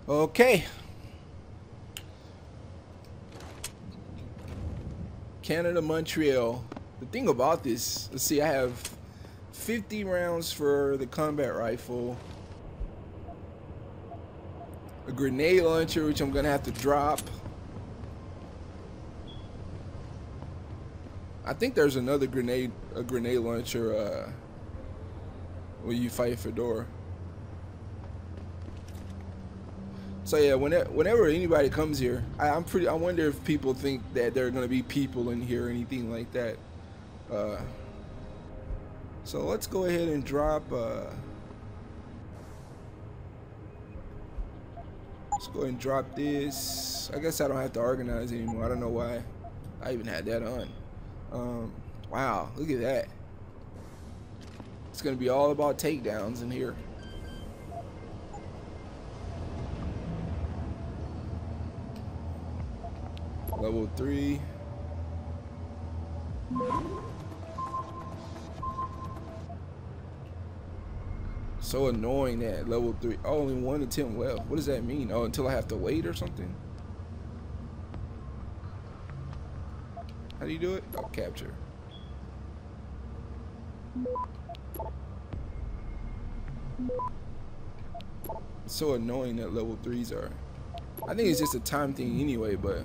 Okay. Canada, Montreal. The thing about this, let's see, I have 50 rounds for the combat rifle, a grenade launcher, which I'm gonna have to drop. I think there's another grenade launcher when you fight Fedora. So yeah, whenever anybody comes here, I wonder if people think that there are gonna be people in here or anything like that. So let's go ahead and drop. Let's go ahead and drop this. I guess I don't have to organize anymore. I don't know why I even had that on. Wow, look at that. It's gonna be all about takedowns in here. Level 3. So annoying that level 3. Oh, only 1 attempt left. What does that mean? Oh, until I have to wait or something? How do you do it? Oh, capture. It's so annoying that level 3s are. I think it's just a time thing anyway, but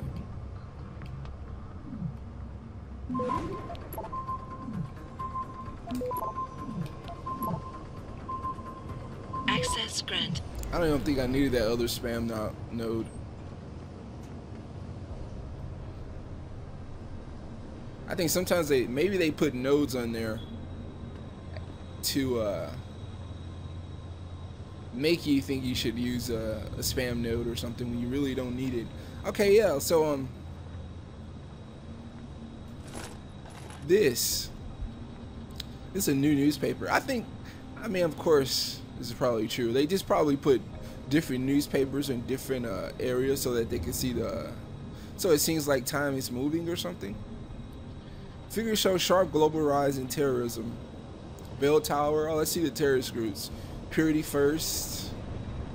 access grant. I don't even think I needed that other spam node. I think sometimes maybe they put nodes on there to make you think you should use a spam node or something when you really don't need it. Okay, yeah. So this is a new newspaper. I mean, of course, this is probably true. They just probably put different newspapers in different areas so that they can see so it seems like time is moving or something. Figures show sharp global rise in terrorism. Bell Tower. Oh, let's see the terrorist groups. Purity First.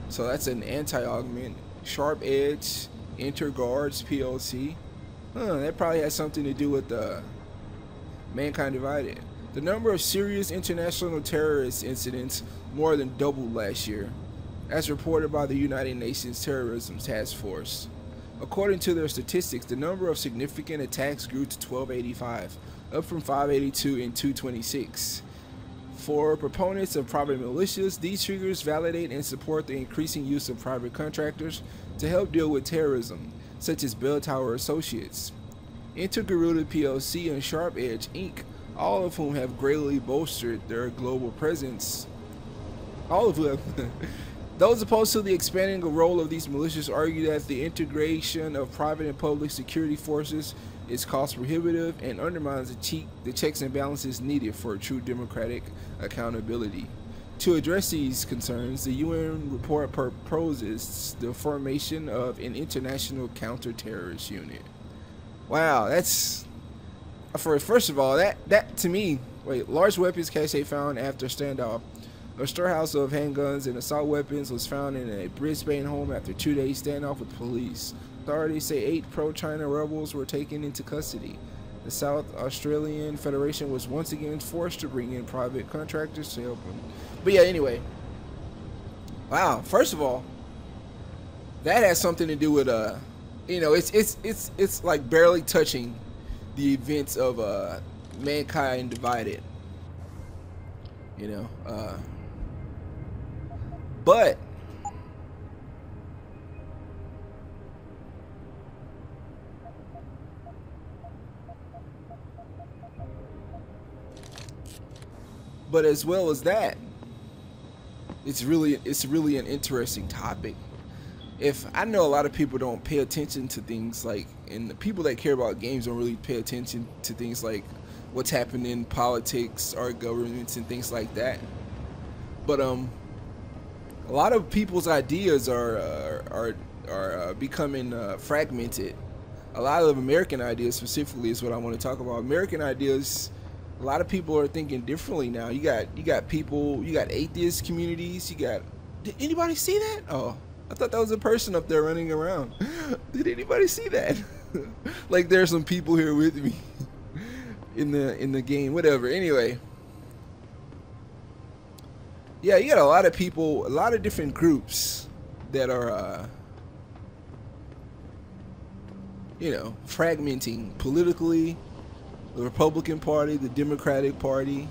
So that's an anti-augment. Sharp Edge. Interguards PLC. That probably has something to do with Mankind Divided. The number of serious international terrorist incidents more than doubled last year, as reported by the United Nations Terrorism Task Force. According to their statistics, the number of significant attacks grew to 1285, up from 582 in 226. For proponents of private militias, these figures validate and support the increasing use of private contractors to help deal with terrorism, such as Bell Tower Associates, Intergaruda PLC, and Sharp Edge Inc., all of whom have greatly bolstered their global presence. All of them. Those opposed to the expanding role of these militias argue that the integration of private and public security forces is cost prohibitive and undermines the checks and balances needed for true democratic accountability. To address these concerns, the UN report proposes the formation of an international counter-terrorist unit. Wow, that's first of all, that to me, large weapons cache found after standoff. A storehouse of handguns and assault weapons was found in a Brisbane home after 2 days standoff with police. Authorities say 8 pro-China rebels were taken into custody. The South Australian Federation was once again forced to bring in private contractors to help them. But yeah, anyway. Wow, first of all, that has something to do with you know, it's like barely touching the events of Mankind Divided. You know, but as well as that, it's really an interesting topic. If I know a lot of people don't pay attention to things like, and the people that care about games don't really pay attention to things like what's happening in politics, our governments, and things like that. But a lot of people's ideas are becoming fragmented. A lot of American ideas specifically is what I want to talk about. American ideas, a lot of people are thinking differently now. You got people, you got atheist communities, did anybody see that? Oh, I thought that was a person up there running around. Did anybody see that? Like there's some people here with me in the game. Whatever. Anyway. Yeah, you got a lot of people, a lot of different groups that are, you know, fragmenting politically. The Republican Party, the Democratic Party.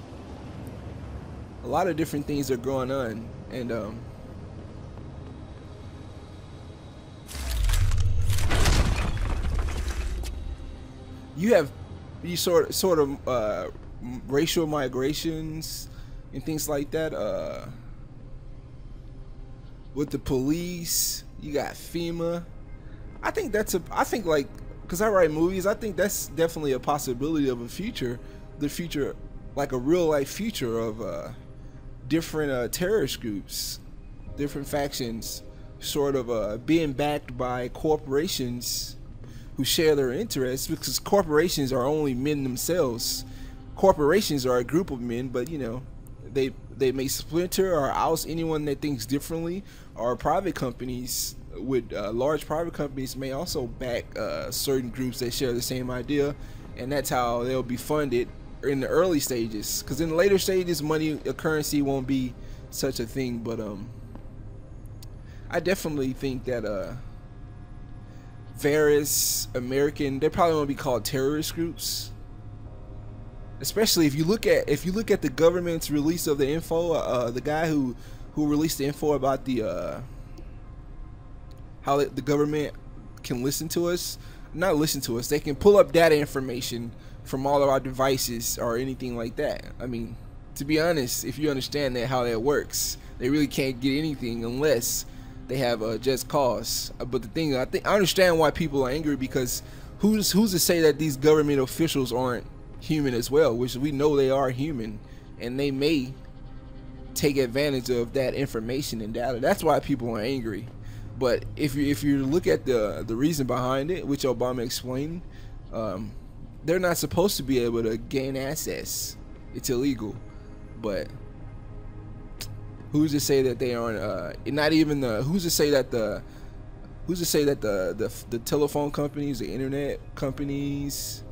A lot of different things are going on, and you have sort of racial migrations and things like that. With the police, you got FEMA. I think like, because I write movies, I think that's definitely a possibility of a future, the future, like a real life future of different terrorist groups, different factions, sort of being backed by corporations who share their interests, because corporations are only men themselves. Corporations are a group of men, but you know, they may splinter or oust anyone that thinks differently, or private companies with large private companies may also back certain groups that share the same idea, and that's how they'll be funded in the early stages. Because in the later stages, money, a currency won't be such a thing. But I definitely think that various American, they probably won't be called terrorist groups. Especially if you look at the government's release of the info, the guy who released the info about the how the government can listen to us, not listen to us, they can pull up data information from all of our devices or anything like that. I mean, to be honest, if you understand that how that works, they really can't get anything unless they have a just cause. But the thing, I understand why people are angry, because who's to say that these government officials aren't human as well, which we know they are human, and they may take advantage of that information and data. That's why people are angry. But if you look at the reason behind it, which Obama explained, they're not supposed to be able to gain access. It's illegal. But who's to say that they aren't? Not even the who's to say that the telephone companies, the internet companies,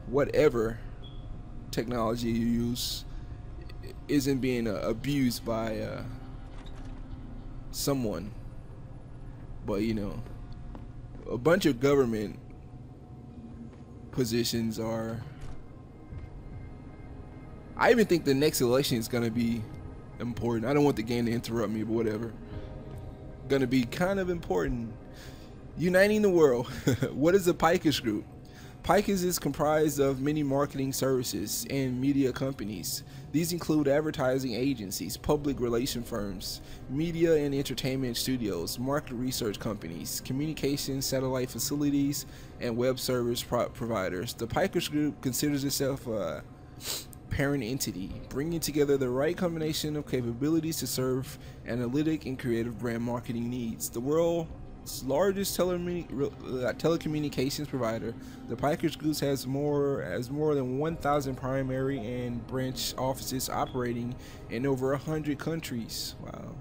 whatever technology you use, isn't being abused by someone. But you know, a bunch of government positions are, I even think the next election is gonna be important. I don't want the game to interrupt me, but whatever. Gonna be kind of important. Uniting the world. What is the Picus Group? Picus is comprised of many marketing services and media companies. These include advertising agencies, public relation firms, media and entertainment studios, market research companies, communications, satellite facilities, and web service providers. The Picus Group considers itself a parent entity, bringing together the right combination of capabilities to serve analytic and creative brand marketing needs. The world's largest telecommunications provider, the Picus Group has more than 1,000 primary and branch offices operating in over 100 countries. Wow.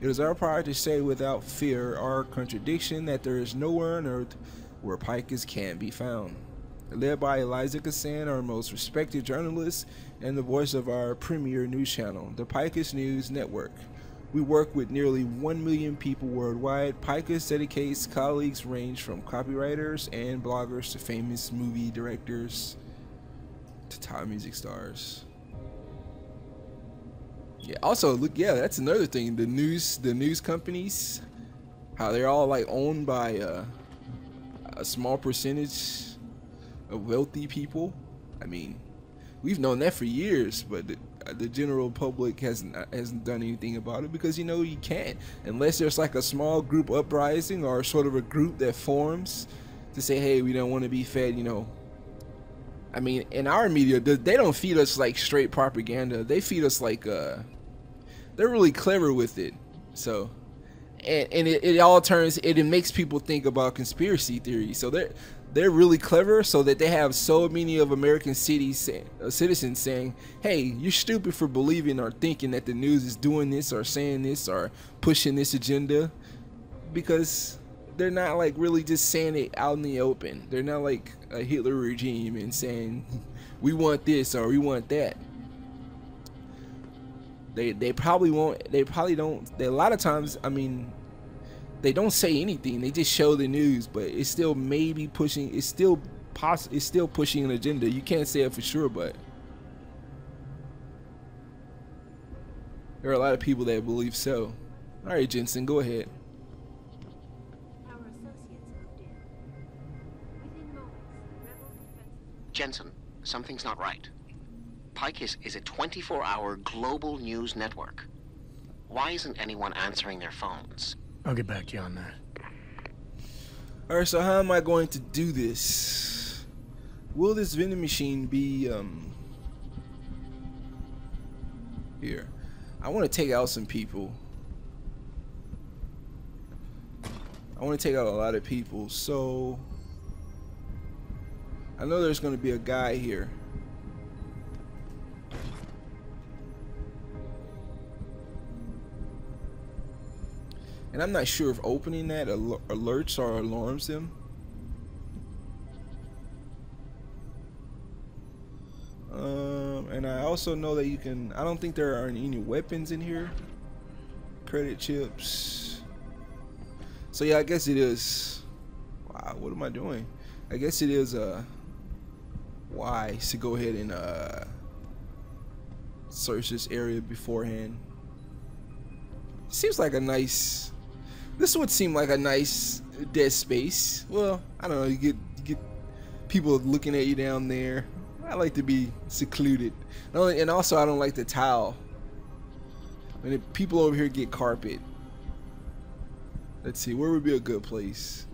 It is our pride to say without fear or contradiction that there is nowhere on earth where Picus can't be found. Led by Eliza Kassan, our most respected journalist and the voice of our premier news channel, the Picus News Network. We work with nearly 1 million people worldwide. Picus dedicates colleagues range from copywriters and bloggers to famous movie directors to top music stars. Yeah, also look, yeah, that's another thing. The news companies, how they're all like owned by a small percentage of wealthy people. I mean, we've known that for years, but the general public hasn't done anything about it, because you know you can't, unless there's like a small group uprising or sort of a group that forms to say, hey, we don't want to be fed, you know. I mean, in our media, they don't feed us like straight propaganda. They feed us like they're really clever with it. So and it all turns, it makes people think about conspiracy theories. So they're really clever, so that they have so many of American citizens saying, hey, you're stupid for believing or thinking that the news is doing this or saying this or pushing this agenda, because they're not like really just saying it out in the open. They're not like a Hitler regime and saying we want this or we want that. They probably won't. They probably don't. A lot of times, I mean, they don't say anything. They just show the news, but it's still maybe pushing. It's still pushing an agenda. You can't say it for sure, but there are a lot of people that believe so. All right, Jensen, go ahead. Jensen, something's not right. Pike is a 24-hour global news network. Why isn't anyone answering their phones? I'll get back to you on that. Alright, so how am I going to do this? Will this vending machine be, here. I want to take out some people. I want to take out a lot of people, so I know there's going to be a guy here. And I'm not sure if opening that alerts or alarms them. And I also know that you can, I don't think there are any weapons in here. Credit chips. So yeah, I guess it is. Wow, what am I doing? I guess it is wise to go ahead and search this area beforehand. Seems like a nice, this would seem like a nice dead space. Well, I don't know, you get people looking at you down there. I like to be secluded. And also I don't like the tile. When people over here get carpet. Let's see, where would be a good place?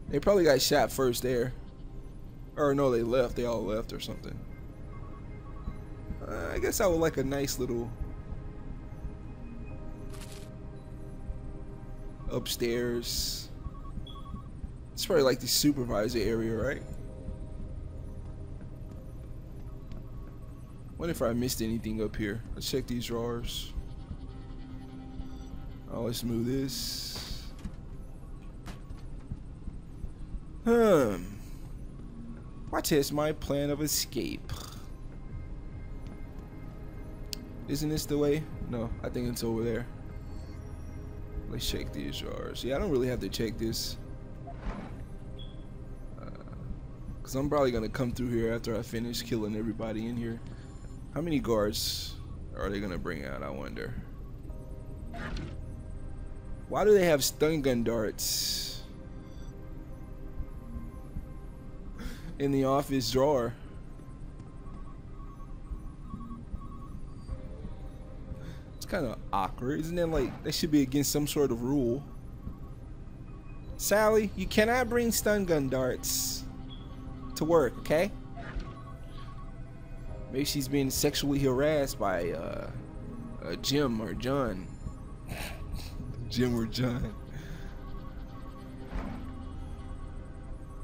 They probably got shot first there. Or no, they left. They all left or something. I guess I would like a nice little upstairs. It's probably like the supervisor area, right? What if I missed anything up here? Let's check these drawers. Oh, let's move this. Why test my plan of escape? Isn't this the way? No, I think it's over there. Let's check these drawers. Yeah, I don't really have to check this. Because I'm probably going to come through here after I finish killing everybody in here. How many guards are they going to bring out, I wonder? Why do they have stun gun darts in the office drawer? It's kind of awkward, isn't it? Like, that should be against some sort of rule. Sally, you cannot bring stun gun darts to work, okay? Maybe she's being sexually harassed by Jim or John. Jim or John.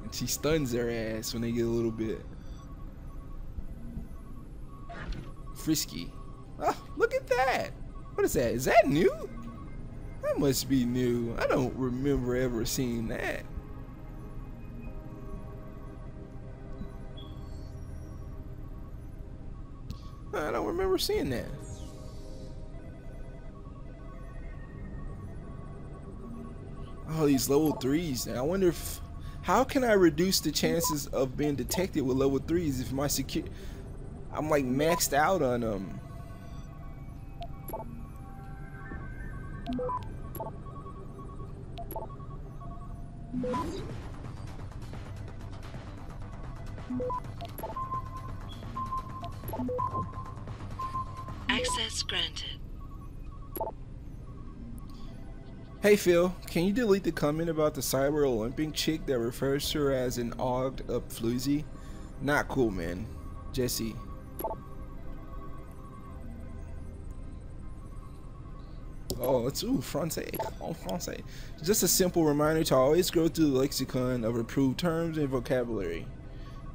And she stuns their ass when they get a little bit frisky. Oh, look at that. What is that? Is that new? That must be new. I don't remember ever seeing that. I don't remember seeing that. Oh, these level 3s. I wonder if, how can I reduce the chances of being detected with level 3s if my I'm like maxed out on them. Access granted. Hey Phil, can you delete the comment about the Cyber Olympic chick that refers to her as an ogged up floozy? Not cool, man. Jesse. Oh, it's français. En français. Just a simple reminder to always go through the lexicon of approved terms and vocabulary.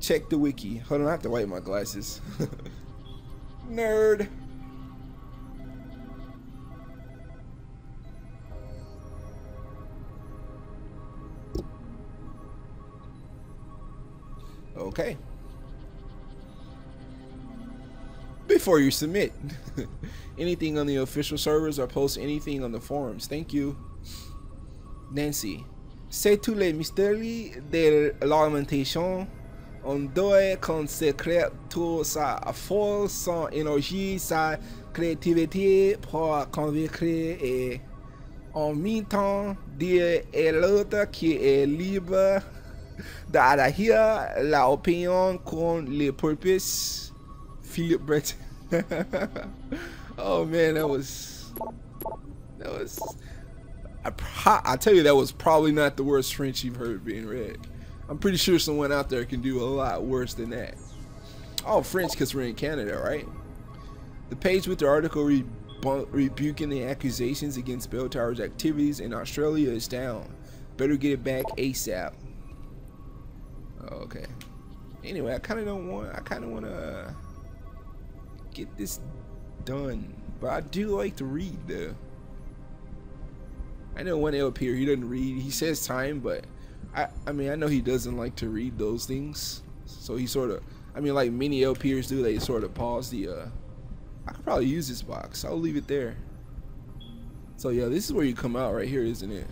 Check the wiki. Hold on, I have to wipe my glasses. Nerd. Okay. Before you submit anything on the official servers or post anything on the forums. Thank you. Nancy. C'est tous les mystères de l'alimentation. On doit consacrer toute sa force, son énergie, sa créativité pour convaincre et en même temps dire à l'autre qui est libre d'adhérer la opinion qu'on le purpose. Philip Brett. Oh man, that was I tell you, that was probably not the worst French you've heard being read. I'm pretty sure someone out there can do a lot worse than that. Oh, French, because we're in Canada, right? The page with the article rebuking the accusations against Bell Tower's activities in Australia is down. Better get it back ASAP. Oh, okay. Anyway, I kind of want to get this done, but I do like to read though. I know one LP here, he doesn't read. He says time, but I mean, I know he doesn't like to read those things. So he sort of, I mean, like many LPers do, they sort of pause the, I could probably use this box. I'll leave it there. So yeah, this is where you come out right here, isn't it?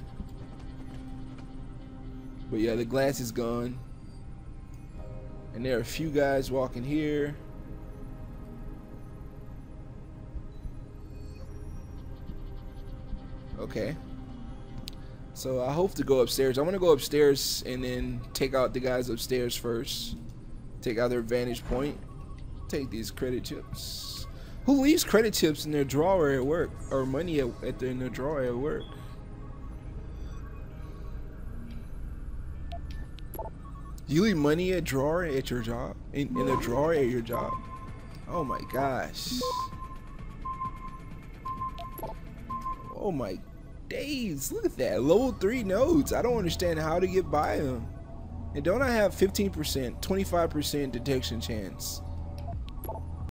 But yeah, the glass is gone. And there are a few guys walking here. Okay. So I hope to go upstairs. I want to go upstairs and then take out the guys upstairs first. Take out their vantage point. Take these credit chips. Who leaves credit chips in their drawer at work? Or money in their drawer at work? You leave money at drawer at your job? In a drawer at your job? Oh my gosh. Oh my days, look at that. Level 3 nodes. I don't understand how to get by them. And don't I have 15%, 25% detection chance?